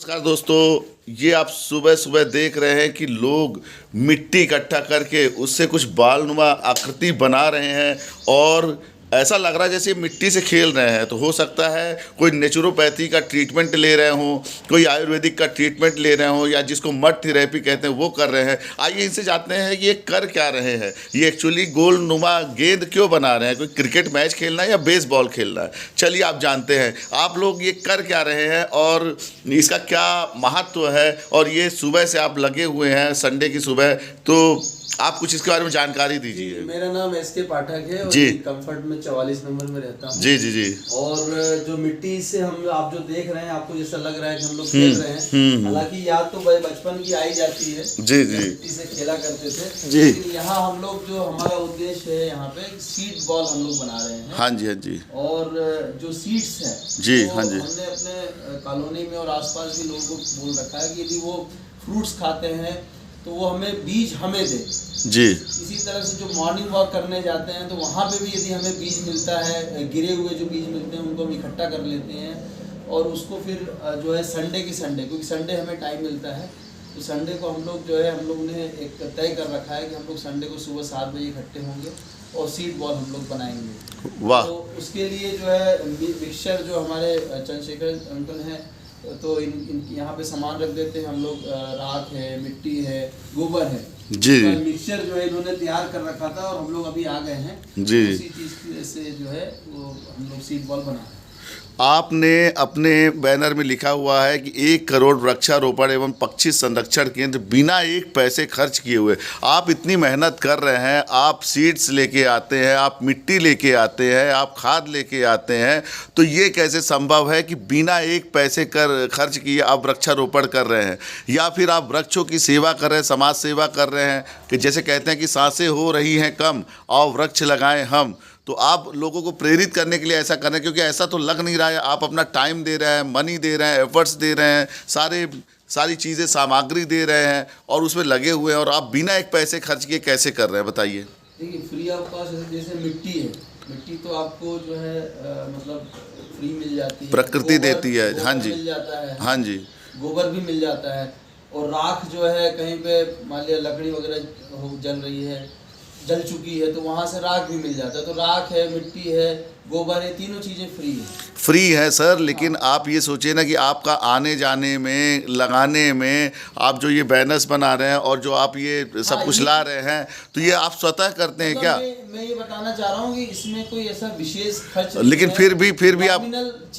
नमस्कार दोस्तों, ये आप सुबह सुबह देख रहे हैं कि लोग मिट्टी इकट्ठा करके उससे कुछ बालनुमा आकृति बना रहे हैं और ऐसा लग रहा है जैसे मिट्टी से खेल रहे हैं। तो हो सकता है कोई नेचुरोपैथी का ट्रीटमेंट ले रहे हों, कोई आयुर्वेदिक का ट्रीटमेंट ले रहे हों, या जिसको मड थेरेपी कहते हैं वो कर रहे हैं। आइए इनसे जानते हैं कि ये कर क्या रहे हैं, ये एक्चुअली गोलनुमा गेंद क्यों बना रहे हैं, कोई क्रिकेट मैच खेलना है या बेसबॉल खेलना है। चलिए आप जानते हैं आप लोग ये कर क्या रहे हैं और इसका क्या महत्व है। और ये सुबह से आप लगे हुए हैं संडे की सुबह, तो आप कुछ इसके बारे में जानकारी दीजिए। मेरा नाम एसके पाठक है और जी। कंफर्ट में 44 नंबर में रहता हूँ। जी जी जी। और जो मिट्टी से हम आप जो देख रहे हैं, आपको जैसा लग रहा है कि हम लोग खेल रहे हैं, हालांकि याद तो बचपन की आई जाती है। जी जी। मिट्टी से खेला करते थे जी। लेकिन यहाँ हम लोग जो हमारा उद्देश्य है, यहाँ पे सीड बॉल हम लोग बना रहे हैं। हाँ जी हाँ जी। और जो सीड्स हैं जी, वो हाँ जी। हमने अपने कॉलोनी में और आसपास भी लोगों को बोल रखा है कि यदि वो फ्रूट्स खाते हैं तो वो हमें बीज हमें दे। जी। इसी तरह से जो मॉर्निंग वॉक करने जाते हैं तो वहाँ पे भी यदि हमें बीज मिलता है, गिरे हुए जो बीज मिलते हैं उनको हम इकट्ठा कर लेते हैं और उसको फिर जो है संडे क्योंकि संडे हमें टाइम मिलता है, तो संडे को हम लोग ने एक तय कर रखा है कि हम लोग संडे को सुबह 7 बजे इकट्ठे होंगे और सीड बॉल हम लोग बनाएंगे। वाह। तो उसके लिए जो है मिक्सचर जो हमारे चंद्रशेखर अंकल हैं, तो यहाँ पे सामान रख देते हैं हम लोग। राख है, मिट्टी है, गोबर है। जी। तो मिक्सचर जो है इन्होंने तैयार कर रखा था और हम लोग अभी आ गए हैं। जी। उसी चीज से जो है वो हम लोग सीड बॉल बना रहे हैं। आपने अपने बैनर में लिखा हुआ है कि 1 करोड़ वृक्षारोपण एवं पक्षी संरक्षण केंद्र बिना एक पैसे खर्च किए हुए। आप इतनी मेहनत कर रहे हैं, आप सीड्स लेके आते हैं, आप मिट्टी लेके आते हैं, आप खाद लेके आते हैं, तो ये कैसे संभव है कि बिना एक पैसे खर्च किए आप वृक्षारोपण कर रहे हैं, या फिर आप वृक्षों की सेवा कर रहे हैं, समाज सेवा कर रहे हैं कि जैसे कहते हैं कि सांसें हो रही हैं कम, आओ वृक्ष लगाएं हम। तो आप लोगों को प्रेरित करने के लिए ऐसा कर रहे हैं, क्योंकि ऐसा तो लग नहीं रहा है। आप अपना टाइम दे रहे हैं, मनी दे रहे हैं, एफर्ट्स दे रहे हैं, सारी चीज़ें सामग्री दे रहे हैं और उसमें लगे हुए हैं, और आप बिना एक पैसे खर्च किए कैसे कर रहे हैं, बताइए। देखिए, फ्री ऑफ कॉस्ट जैसे मिट्टी है, मिट्टी तो आपको जो है मतलब फ्री मिल जाती है, प्रकृति देती है। हाँ जी। मिल जाता है। हाँ जी। गोबर भी मिल जाता है। और राख जो है कहीं पे मान लिया लकड़ी वगैरह जल रही है, जल चुकी है, तो वहाँ से राख भी मिल जाता है। तो राख है, मिट्टी है, गोबर है, तीनों चीज़ें फ्री है सर। लेकिन आप ये सोचिए ना कि आपका आने जाने में, लगाने में, आप जो ये बैनर्स बना रहे हैं और जो आप ये सब कुछ ला रहे हैं, तो ये आप स्वतः करते हैं क्या? मैं ये बताना चाह रहा हूँ कि इसमें कोई ऐसा विशेष खर्च लेकिन फिर भी आप,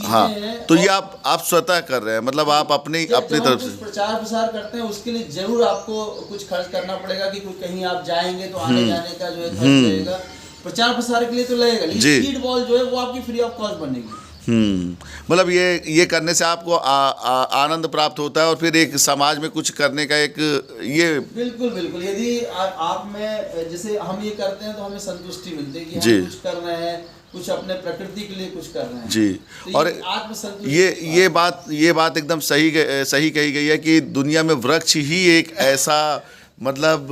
हाँ, तो ये आप स्वतः कर रहे हैं, मतलब आप अपनी तरफ से प्रचार प्रसार करते हैं, उसके लिए जरूर आपको कुछ खर्च करना पड़ेगा कि कुछ कहीं आप जाएंगे तो आने जाने का जो है खर्च लगेगा। प्रचार प्रसार के लिए तो लगेगा, लेकिन सीड बॉल जो है वो आपकी फ्री ऑफ कॉस्ट बनेगी। मतलब ये करने से आपको आनंद प्राप्त होता है और फिर एक समाज में कुछ करने का एक ये बिल्कुल बिल्कुल। यदि आप में जैसे हम ये करते हैं तो हमें संतुष्टि मिलती है कि जी। हम कुछ कर रहे हैं, कुछ अपने प्रकृति के लिए कुछ कर रहे हैं। जी। तो और आत्मसंतुष्टि ये बात एकदम सही कही गई है कि दुनिया में वृक्ष ही एक ऐसा मतलब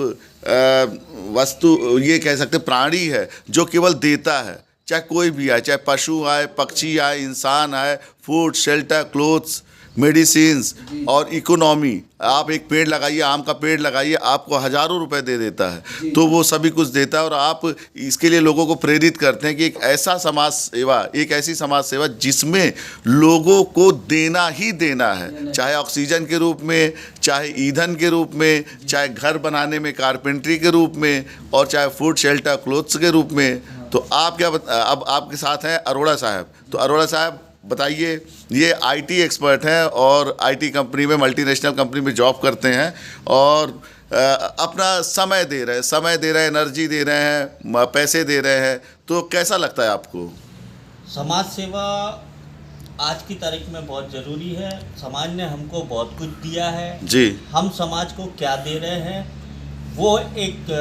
वस्तु, ये कह सकते प्राणी है जो केवल देता है। चाहे कोई भी आए, चाहे पशु आए, पक्षी आए, इंसान आए, फूड, शेल्टर, क्लोथ्स, मेडिसिन्स और इकोनॉमी। आप एक पेड़ लगाइए, आम का पेड़ लगाइए, आपको हज़ारों रुपए दे देता है, तो वो सभी कुछ देता है। और आप इसके लिए लोगों को प्रेरित करते हैं कि एक ऐसा समाज सेवा, एक ऐसी समाज सेवा जिसमें लोगों को देना ही देना है, चाहे ऑक्सीजन के रूप में, चाहे ईंधन के रूप में, चाहे घर बनाने में कारपेंट्री के रूप में, और चाहे फूड, शेल्टर, क्लोथ्स के रूप में। तो आप क्या अब आपके साथ हैं अरोड़ा साहब। तो अरोड़ा साहब बताइए, ये आईटी एक्सपर्ट हैं और आईटी कंपनी में, मल्टीनेशनल कंपनी में जॉब करते हैं और अपना समय दे रहे हैं, एनर्जी दे रहे हैं, पैसे दे रहे हैं। तो कैसा लगता है आपको? समाज सेवा आज की तारीख में बहुत ज़रूरी है। समाज ने हमको बहुत कुछ दिया है जी। हम समाज को क्या दे रहे हैं वो एक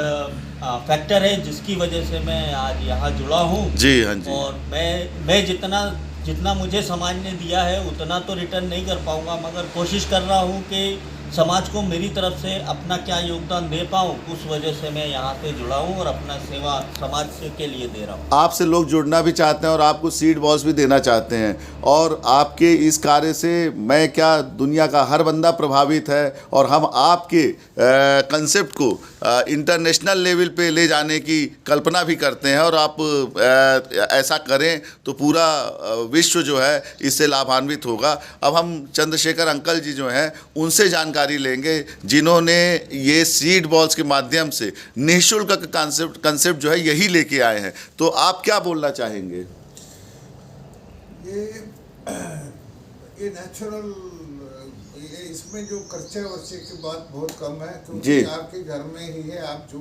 फैक्टर है जिसकी वजह से मैं आज यहाँ जुड़ा हूँ। जी। हाँ जी। और मैं जितना मुझे समाज ने दिया है उतना तो रिटर्न नहीं कर पाऊँगा, मगर कोशिश कर रहा हूँ कि समाज को मेरी तरफ से अपना क्या योगदान दे पाऊँ, उस वजह से मैं यहाँ से जुड़ा हूँ और अपना सेवा समाज से के लिए दे रहा हूँ। आपसे लोग जुड़ना भी चाहते हैं और आपको सीड बॉल्स भी देना चाहते हैं, और आपके इस कार्य से मैं क्या दुनिया का हर बंदा प्रभावित है, और हम आपके कंसेप्ट को इंटरनेशनल लेवल पे ले जाने की कल्पना भी करते हैं, और आप ऐसा करें तो पूरा विश्व जो है इससे लाभान्वित होगा। अब हम चंद्रशेखर अंकल जी जो हैं उनसे जानकारी लेंगे, जिन्होंने ये सीड बॉल्स के माध्यम से निःशुल्क का कंसेप्ट जो है यही लेके आए हैं। तो आप क्या बोलना चाहेंगे? ये नेचुरल, इसमें जो खर्चे वर्चे की बात बहुत कम है, जी। क्योंकि आपके घर में ही है। आप जो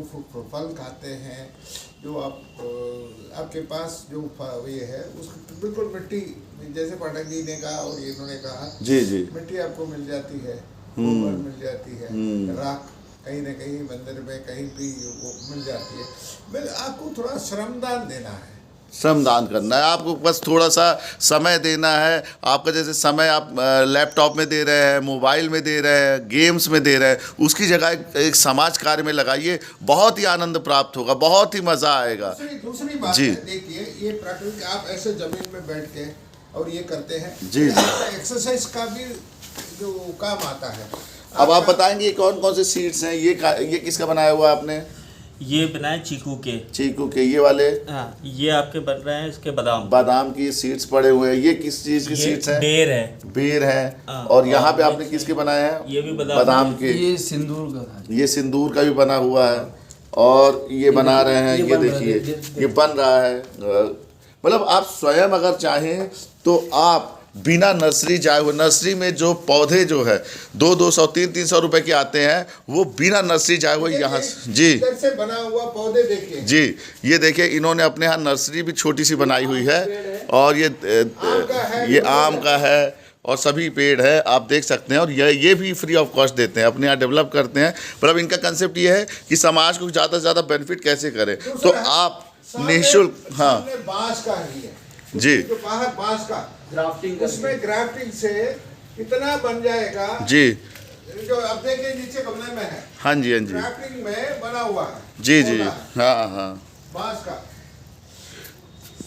फल खाते हैं, जो आपके पास जो ये है, उसको बिल्कुल मिट्टी, जैसे पाठक जी ने कहा और इन्होंने कहा, जी जी, मिट्टी आपको मिल जाती है, गोबर मिल जाती है, राख कहीं न कहीं मंदिर में कहीं भी वो मिल जाती है। आपको थोड़ा श्रमदान देना है, श्रमदान करना है, आपको बस थोड़ा सा समय देना है। आपका जैसे समय आप लैपटॉप में दे रहे हैं, मोबाइल में दे रहे हैं, गेम्स में दे रहे हैं, उसकी जगह एक समाज कार्य में लगाइए, बहुत ही आनंद प्राप्त होगा, बहुत ही मज़ा आएगा। दूसरी बात जी। है, देखिए ये प्राकृतिक, आप ऐसे जमीन में बैठ के और ये करते हैं, जी जी। एक्सरसाइज का भी जो काम आता है। अब आप बताएंगे कौन कौन से सीड्स हैं? ये किसका बनाया हुआ है आपने? ये बनाए चीकू के। चीकू के ये वाले? हाँ, ये आपके बन रहे हैं इसके बादाम की सीड्स पड़े हुए हैं। ये किस चीज़ की सीड्स हैं? बेर है। बेर है। हाँ, और यहाँ पे और आपने किसके बनाए हैं? ये भी बादाम के। ये सिंदूर का, ये सिंदूर का भी बना हुआ है, और ये बना रहे हैं, ये देखिए ये बन रहा है। मतलब आप स्वयं अगर चाहें तो आप बिना नर्सरी जाए हुए, नर्सरी में जो पौधे जो है 200 300 रुपए के आते हैं, वो बिना नर्सरी जाए हुए यहाँ जी इधर से बना हुआ पौधे देखिए जी, ये देखिए इन्होंने अपने यहाँ नर्सरी भी छोटी सी बनाई हुई है, और ये आम का है और सभी पेड़ है, आप देख सकते हैं। और ये भी फ्री ऑफ कॉस्ट देते हैं, अपने यहाँ डेवलप करते हैं। मतलब इनका कंसेप्ट ये है कि समाज को ज़्यादा से ज़्यादा बेनिफिट कैसे करें, तो आप निःशुल्क। हाँ बांस का ही है जी जो बाहर बांस का ग्राफ्टिंग उसमें ग्राफ्टिंग से इतना बन जाएगा जी, जो अब देखिए नीचे गमले में है, हाँ जी, हाँ जी, ग्राफ्टिंग में बना हुआ है जी जी, पौधा हाँ हाँ। बांस का।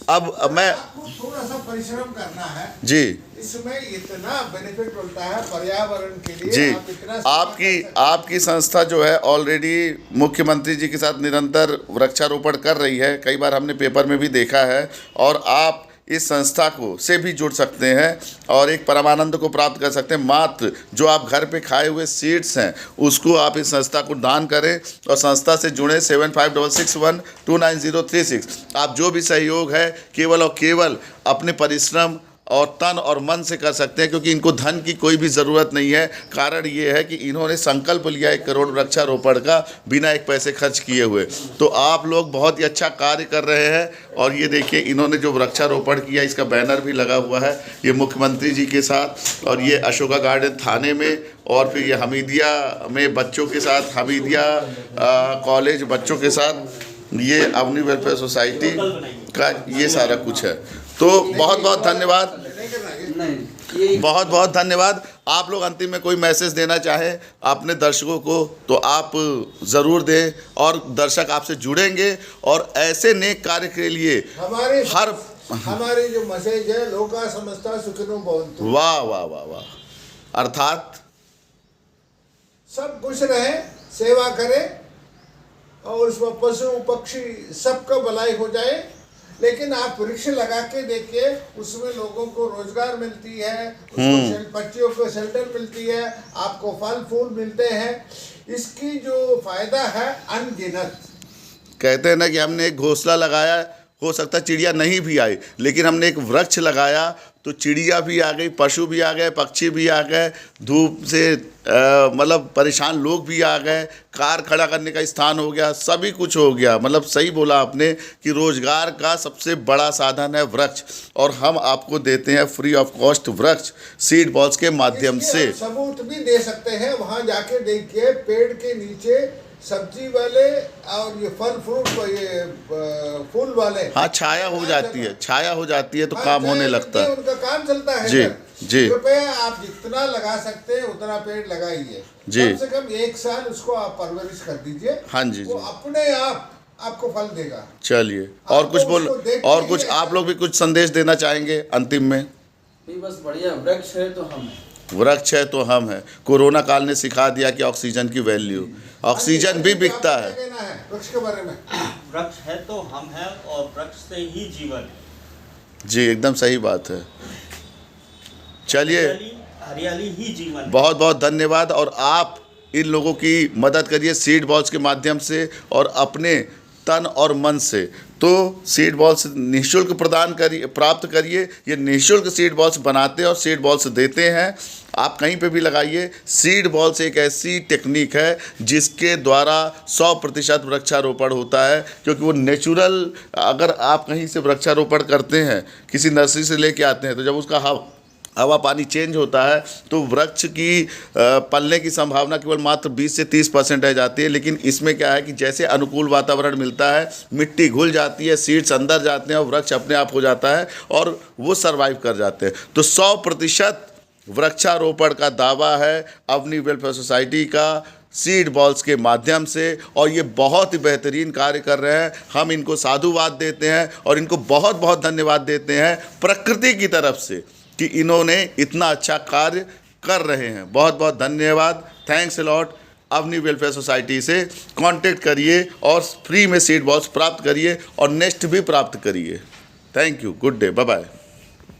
अब मैं आपको थोड़ा सा परिश्रम करना है जी इसमें, इतना बेनिफिट मिलता है पर्यावरण के लिए। जी, आप इतना सेवा कर सकते हैं। आपकी संस्था जो है ऑलरेडी मुख्यमंत्री जी के साथ निरंतर वृक्षारोपण कर रही है, कई बार हमने पेपर में भी देखा है, और आप इस संस्था को से भी जुड़ सकते हैं और एक परमानंद को प्राप्त कर सकते हैं। मात्र जो आप घर पे खाए हुए सीड्स हैं उसको आप इस संस्था को दान करें, और संस्था से जुड़े 7566129036। आप जो भी सहयोग है केवल और केवल अपने परिश्रम और तन और मन से कर सकते हैं, क्योंकि इनको धन की कोई भी ज़रूरत नहीं है। कारण ये है कि इन्होंने संकल्प लिया 1 करोड़ वृक्षारोपण का बिना एक पैसे खर्च किए हुए। तो आप लोग बहुत ही अच्छा कार्य कर रहे हैं। और ये देखिए इन्होंने जो वृक्षारोपण किया, इसका बैनर भी लगा हुआ है, ये मुख्यमंत्री जी के साथ, और ये अशोका गार्डन थाने में, और फिर ये हमीदिया में बच्चों के साथ, हमीदिया कॉलेज बच्चों के साथ, ये अवनी वेलफेयर सोसाइटी का ये सारा कुछ है। तो बहुत बहुत धन्यवाद, बहुत बहुत धन्यवाद। आप लोग अंतिम में कोई मैसेज देना चाहें अपने दर्शकों को तो आप ज़रूर दें, और दर्शक आपसे जुड़ेंगे और ऐसे नेक कार्य के लिए हमारी जो मैसेज है, लोका समस्ता सुखिनो भवन्तु। वाह वाह वाह वाह, अर्थात सब खुश रहे, सेवा करें, और उसमें पशु पक्षी सबका भलाई हो जाए। लेकिन आप वृक्ष लगा के देखिए, उसमें लोगों को रोजगार मिलती है, उसको बच्चियों को शेल्टर मिलती है, आपको फल फूल मिलते हैं। इसकी जो फायदा है अनगिनत। कहते हैं ना कि हमने एक घोंसला लगाया, हो सकता है चिड़िया नहीं भी आई, लेकिन हमने एक वृक्ष लगाया तो चिड़िया भी आ गई, पशु भी आ गए, पक्षी भी आ गए, धूप से मतलब परेशान लोग भी आ गए, कार खड़ा करने का स्थान हो गया, सभी कुछ हो गया। मतलब सही बोला आपने कि रोजगार का सबसे बड़ा साधन है वृक्ष, और हम आपको देते हैं फ्री ऑफ कॉस्ट वृक्ष सीड बॉल्स के माध्यम से। सबूत भी दे सकते हैं, वहाँ जाके देखिए पेड़ के नीचे सब्जी वाले और ये फल फ्रूट, ये फूल वाले, हाँ छाया हो जाती है, छाया हो जाती है तो काम होने लगता है, उनका काम चलता है जी। जी। कृपया आप जितना लगा सकते हैं उतना पेड़ लगाइए। जी। कम से कम 1 साल उसको आप परवरिश कर दीजिए। हाँ जी, वो जी। अपने आप आपको फल देगा। चलिए, और आपको कुछ बोल, उसको देख के और ही कुछ ऐसा- आप लोग भी कुछ संदेश देना चाहेंगे अंतिम में? नहीं, बस बढ़िया, वृक्ष है तो हम हैं। वृक्ष है तो हम हैं। कोरोना काल ने सिखा दिया कि ऑक्सीजन की वैल्यू, ऑक्सीजन भी बिकता आपको है। क्या कहना है वृक्ष के बारे में? वृक्ष है तो हम हैं और वृक्ष से ही जीवन है। जी, एकदम सही बात है। चलिए, हरियाली ही जीवन है। बहुत बहुत धन्यवाद। और आप इन लोगों की मदद करिए सीड बॉल्स के माध्यम से और अपने तन और मन से। तो सीड बॉल्स निःशुल्क प्रदान करिए, प्राप्त करिए। ये निःशुल्क सीड बॉल्स बनाते हैं और सीड बॉल्स देते हैं। आप कहीं पे भी लगाइए। सीड बॉल्स एक ऐसी टेक्निक है जिसके द्वारा 100% वृक्षारोपण होता है, क्योंकि वो नेचुरल। अगर आप कहीं से वृक्षारोपण करते हैं, किसी नर्सरी से लेके आते हैं, तो जब उसका हवा पानी चेंज होता है तो वृक्ष की पलने की संभावना केवल मात्र 20 से 30% रह जाती है। लेकिन इसमें क्या है कि जैसे अनुकूल वातावरण मिलता है, मिट्टी घुल जाती है, सीड्स अंदर जाते हैं और वृक्ष अपने आप हो जाता है और वो सर्वाइव कर जाते हैं। तो 100% वृक्षारोपण का दावा है अवनी वेलफेयर सोसाइटी का सीड बॉल्स के माध्यम से, और ये बहुत ही बेहतरीन कार्य कर रहे हैं। हम इनको साधुवाद देते हैं और इनको बहुत बहुत धन्यवाद देते हैं प्रकृति की तरफ से कि इन्होंने इतना अच्छा कार्य कर रहे हैं। बहुत बहुत धन्यवाद। Thanks a lot. Avani welfare society से कांटेक्ट करिए और फ्री में सीड बॉल्स प्राप्त करिए और नेक्स्ट भी प्राप्त करिए। Thank you. Good day. Bye bye.